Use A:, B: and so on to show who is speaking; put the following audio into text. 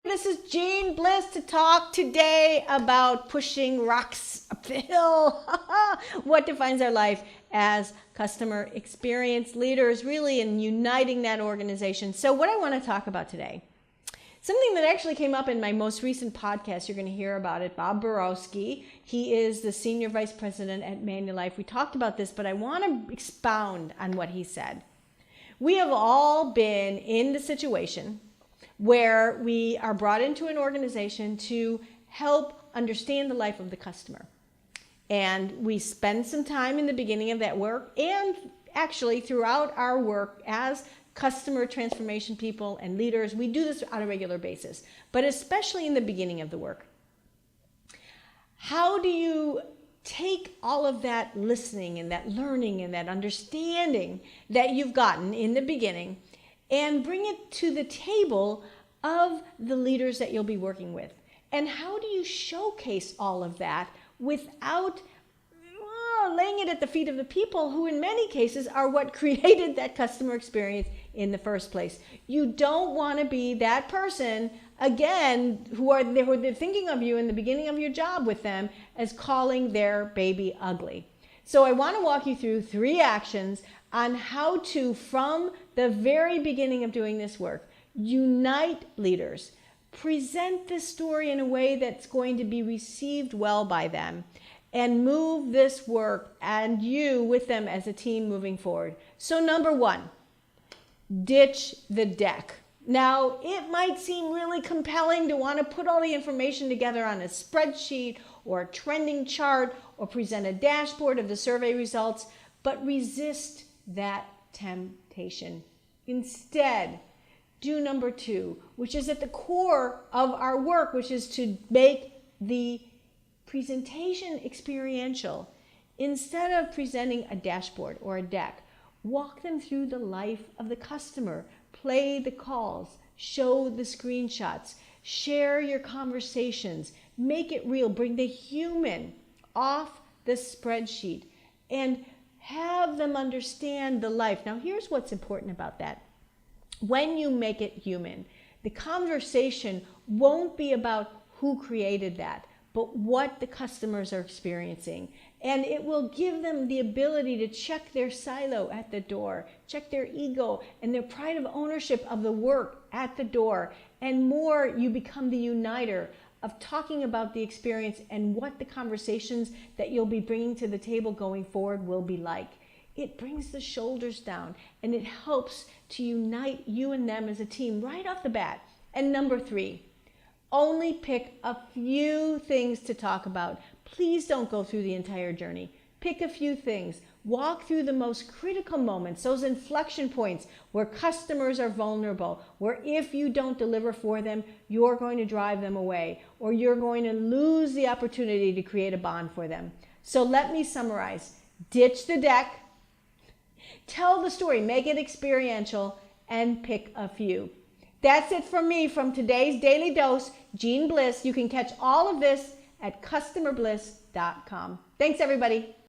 A: This is Jeanne Bliss to talk today about pushing rocks uphill. What defines our life as customer experience leaders, really, and uniting that organization. So what I want to talk about today, something that actually came up in my most recent podcast, you're going to hear about it, Bob Borowski. He is the Senior Vice President at Manulife. We talked about this, but I want to expound on what he said. We have all been in the situation where we are brought into an organization to help understand the life of the customer. And we spend some time in the beginning of that work and actually throughout our work as customer transformation people and leaders. We do this on a regular basis, but especially in the beginning of the work. How do you take all of that listening and that learning and that understanding that you've gotten in the beginning and bring it to the table of the leaders that you'll be working with? And how do you showcase all of that without laying it at the feet of the people who in many cases are what created that customer experience in the first place? You don't want to be that person, again, who they're thinking of you in the beginning of your job with them as calling their baby ugly. So I want to walk you through 3 actions on how to, from the very beginning of doing this work, unite leaders, present this story in a way that's going to be received well by them, and move this work and you with them as a team moving forward. So number 1, ditch the deck. Now, it might seem really compelling to want to put all the information together on a spreadsheet or a trending chart or present a dashboard of the survey results, but resist that temptation. Instead, do number 2, which is at the core of our work, which is to make the presentation experiential. Instead of presenting a dashboard or a deck, walk them through the life of the customer, play the calls, show the screenshots, share your conversations, make it real, bring the human off the spreadsheet, and have them understand the life. Now, here's what's important about that. When you make it human, the conversation won't be about who created that, but what the customers are experiencing. And it will give them the ability to check their silo at the door, check their ego and their pride of ownership of the work at the door. And more, you become the uniter of talking about the experience and what the conversations that you'll be bringing to the table going forward will be like. It brings the shoulders down and it helps to unite you and them as a team right off the bat. And number 3, only pick a few things to talk about. Please don't go through the entire journey. Pick a few things. Walk through the most critical moments, those inflection points where customers are vulnerable, where if you don't deliver for them, you're going to drive them away, or you're going to lose the opportunity to create a bond for them. So let me summarize. Ditch the deck, tell the story, make it experiential, and pick a few. That's it from me from today's Daily Dose, Jeanne Bliss. You can catch all of this at customerbliss.com. Thanks, everybody.